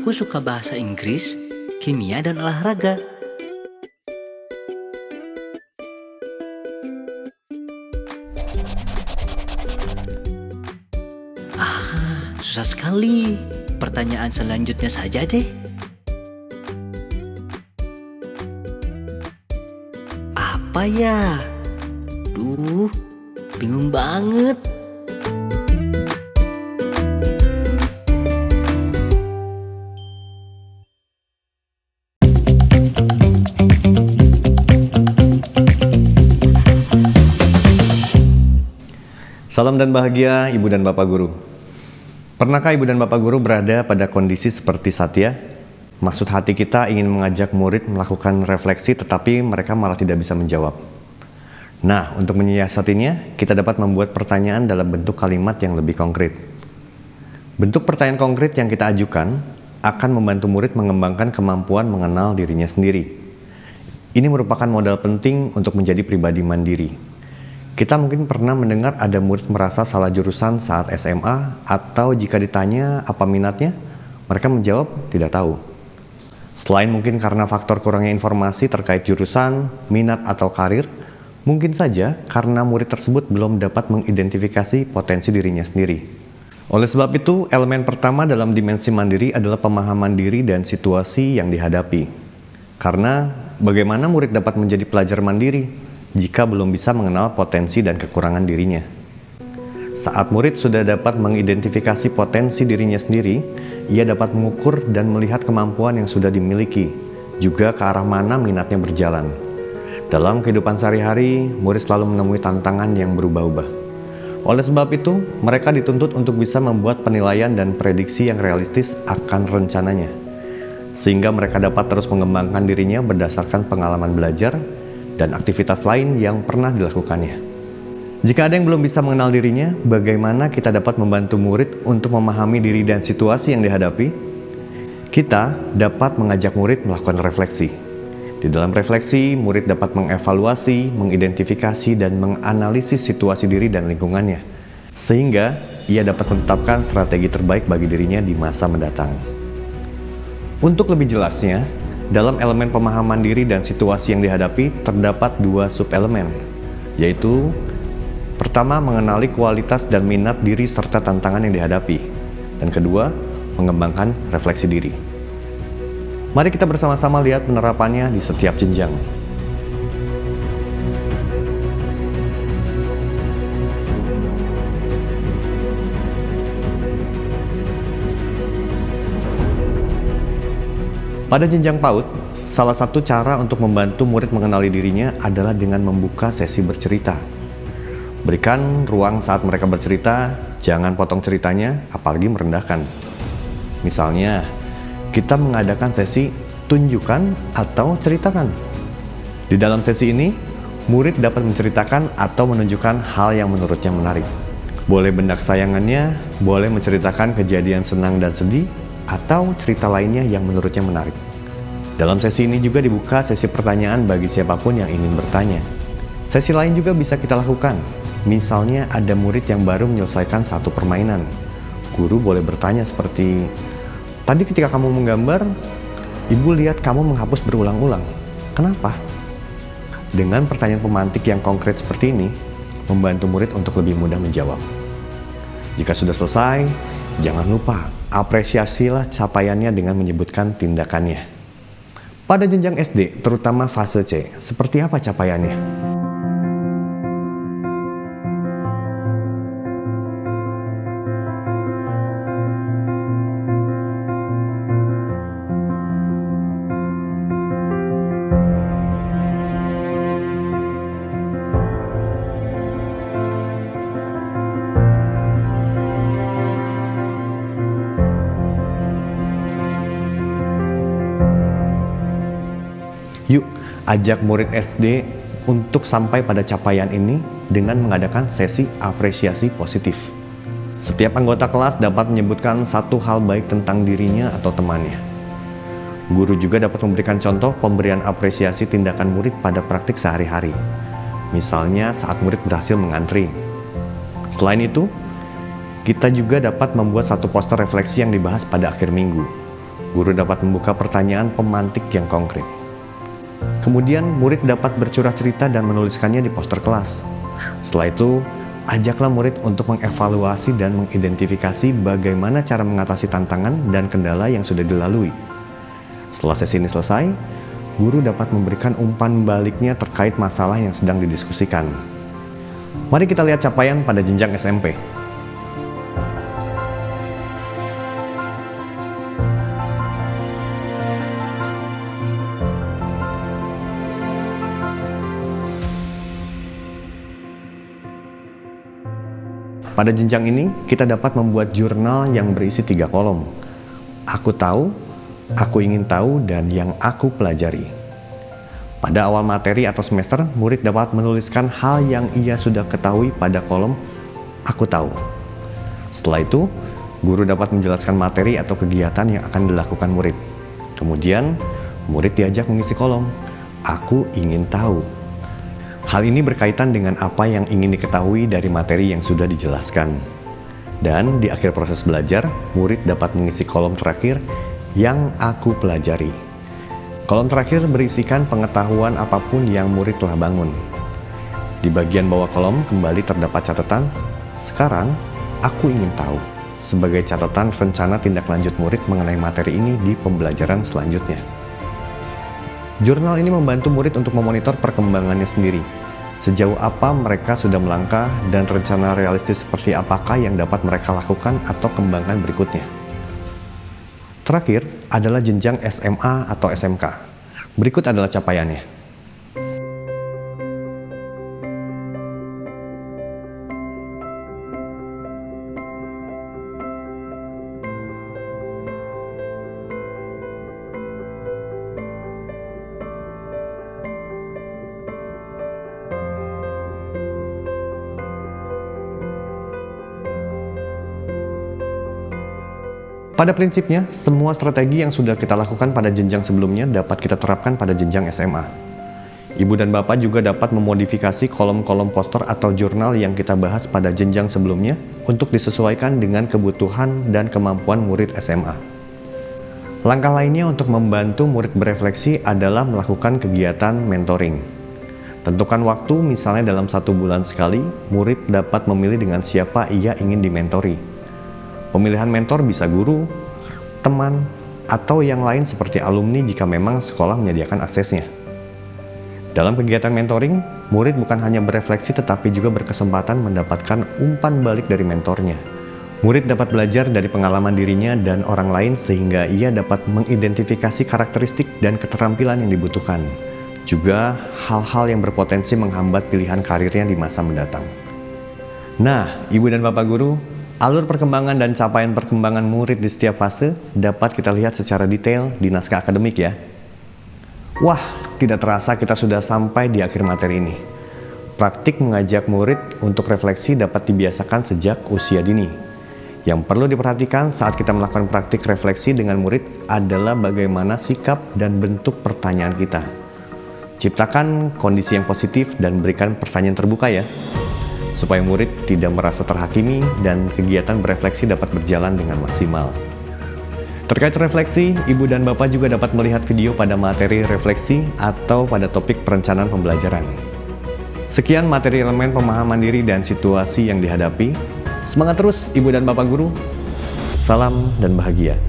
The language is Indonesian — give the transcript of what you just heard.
Aku suka bahasa Inggris, kimia, dan olahraga. Susah sekali. Pertanyaan selanjutnya saja deh. Apa ya? Bingung banget. Salam dan bahagia Ibu dan Bapak Guru. Pernahkah Ibu dan Bapak Guru berada pada kondisi seperti Satya? Maksud hati kita ingin mengajak murid melakukan refleksi tetapi mereka malah tidak bisa menjawab. Nah, untuk menyiasatinya, kita dapat membuat pertanyaan dalam bentuk kalimat yang lebih konkret. Bentuk pertanyaan konkret yang kita ajukan akan membantu murid mengembangkan kemampuan mengenal dirinya sendiri. Ini merupakan modal penting untuk menjadi pribadi mandiri. Kita mungkin pernah mendengar ada murid merasa salah jurusan saat SMA, atau jika ditanya apa minatnya, mereka menjawab tidak tahu. Selain mungkin karena faktor kurangnya informasi terkait jurusan, minat atau karir, mungkin saja karena murid tersebut belum dapat mengidentifikasi potensi dirinya sendiri. Oleh sebab itu, elemen pertama dalam dimensi mandiri adalah pemahaman diri dan situasi yang dihadapi. Karena bagaimana murid dapat menjadi pelajar mandiri jika belum bisa mengenal potensi dan kekurangan dirinya? Saat murid sudah dapat mengidentifikasi potensi dirinya sendiri, ia dapat mengukur dan melihat kemampuan yang sudah dimiliki, juga ke arah mana minatnya berjalan. Dalam kehidupan sehari-hari, murid selalu menemui tantangan yang berubah-ubah. Oleh sebab itu, mereka dituntut untuk bisa membuat penilaian dan prediksi yang realistis akan rencananya, sehingga mereka dapat terus mengembangkan dirinya berdasarkan pengalaman belajar dan aktivitas lain yang pernah dilakukannya. Jika ada yang belum bisa mengenal dirinya, bagaimana kita dapat membantu murid untuk memahami diri dan situasi yang dihadapi? Kita dapat mengajak murid melakukan refleksi. Di dalam refleksi, murid dapat mengevaluasi, mengidentifikasi, dan menganalisis situasi diri dan lingkungannya, sehingga ia dapat menetapkan strategi terbaik bagi dirinya di masa mendatang. Untuk lebih jelasnya, dalam elemen pemahaman diri dan situasi yang dihadapi terdapat dua subelemen, yaitu pertama, mengenali kualitas dan minat diri serta tantangan yang dihadapi, dan kedua, mengembangkan refleksi diri. Mari kita bersama-sama lihat penerapannya di setiap jenjang. Pada jenjang PAUD, salah satu cara untuk membantu murid mengenali dirinya adalah dengan membuka sesi bercerita. Berikan ruang saat mereka bercerita, jangan potong ceritanya, apalagi merendahkan. Misalnya, kita mengadakan sesi tunjukkan atau ceritakan. Di dalam sesi ini, murid dapat menceritakan atau menunjukkan hal yang menurutnya menarik. Boleh benda kesayangannya, boleh menceritakan kejadian senang dan sedih, atau cerita lainnya yang menurutnya menarik. Dalam sesi ini juga dibuka sesi pertanyaan bagi siapapun yang ingin bertanya. Sesi lain juga bisa kita lakukan. Misalnya ada murid yang baru menyelesaikan satu permainan. Guru boleh bertanya seperti, "Tadi ketika kamu menggambar, Ibu lihat kamu menghapus berulang-ulang. Kenapa?" Dengan pertanyaan pemantik yang konkret seperti ini, membantu murid untuk lebih mudah menjawab. Jika sudah selesai, jangan lupa apresiasilah capaiannya dengan menyebutkan tindakannya. Pada jenjang SD, terutama fase C, seperti apa capaiannya? Yuk, ajak murid SD untuk sampai pada capaian ini dengan mengadakan sesi apresiasi positif. Setiap anggota kelas dapat menyebutkan satu hal baik tentang dirinya atau temannya. Guru juga dapat memberikan contoh pemberian apresiasi tindakan murid pada praktik sehari-hari. Misalnya saat murid berhasil mengantri. Selain itu, kita juga dapat membuat satu poster refleksi yang dibahas pada akhir minggu. Guru dapat membuka pertanyaan pemantik yang konkret. Kemudian, murid dapat bercurah cerita dan menuliskannya di poster kelas. Setelah itu, ajaklah murid untuk mengevaluasi dan mengidentifikasi bagaimana cara mengatasi tantangan dan kendala yang sudah dilalui. Setelah sesi ini selesai, guru dapat memberikan umpan baliknya terkait masalah yang sedang didiskusikan. Mari kita lihat capaian pada jenjang SMP. Pada jenjang ini, kita dapat membuat jurnal yang berisi 3 kolom. Aku tahu, aku ingin tahu, dan yang aku pelajari. Pada awal materi atau semester, murid dapat menuliskan hal yang ia sudah ketahui pada kolom aku tahu. Setelah itu, guru dapat menjelaskan materi atau kegiatan yang akan dilakukan murid. Kemudian, murid diajak mengisi kolom aku ingin tahu. Hal ini berkaitan dengan apa yang ingin diketahui dari materi yang sudah dijelaskan. Dan di akhir proses belajar, murid dapat mengisi kolom terakhir yang aku pelajari. Kolom terakhir berisikan pengetahuan apapun yang murid telah bangun. Di bagian bawah kolom kembali terdapat catatan, sekarang aku ingin tahu, sebagai catatan rencana tindak lanjut murid mengenai materi ini di pembelajaran selanjutnya. Jurnal ini membantu murid untuk memonitor perkembangannya sendiri. Sejauh apa mereka sudah melangkah dan rencana realistis seperti apakah yang dapat mereka lakukan atau kembangkan berikutnya. Terakhir adalah jenjang SMA atau SMK. Berikut adalah capaiannya. Pada prinsipnya, semua strategi yang sudah kita lakukan pada jenjang sebelumnya dapat kita terapkan pada jenjang SMA. Ibu dan Bapak juga dapat memodifikasi kolom-kolom poster atau jurnal yang kita bahas pada jenjang sebelumnya untuk disesuaikan dengan kebutuhan dan kemampuan murid SMA. Langkah lainnya untuk membantu murid berefleksi adalah melakukan kegiatan mentoring. Tentukan waktu, misalnya dalam 1 bulan sekali, murid dapat memilih dengan siapa ia ingin dimentori. Pemilihan mentor bisa guru, teman, atau yang lain seperti alumni jika memang sekolah menyediakan aksesnya. Dalam kegiatan mentoring, murid bukan hanya berefleksi tetapi juga berkesempatan mendapatkan umpan balik dari mentornya. Murid dapat belajar dari pengalaman dirinya dan orang lain sehingga ia dapat mengidentifikasi karakteristik dan keterampilan yang dibutuhkan. Juga hal-hal yang berpotensi menghambat pilihan karirnya di masa mendatang. Nah, Ibu dan Bapak Guru, alur perkembangan dan capaian perkembangan murid di setiap fase dapat kita lihat secara detail di naskah akademik ya. Wah, tidak terasa kita sudah sampai di akhir materi ini. Praktik mengajak murid untuk refleksi dapat dibiasakan sejak usia dini. Yang perlu diperhatikan saat kita melakukan praktik refleksi dengan murid adalah bagaimana sikap dan bentuk pertanyaan kita. Ciptakan kondisi yang positif dan berikan pertanyaan terbuka ya, supaya murid tidak merasa terhakimi dan kegiatan berefleksi dapat berjalan dengan maksimal. Terkait refleksi, Ibu dan Bapak juga dapat melihat video pada materi refleksi atau pada topik perencanaan pembelajaran. Sekian materi elemen pemahaman diri dan situasi yang dihadapi. Semangat terus Ibu dan Bapak Guru. Salam dan bahagia.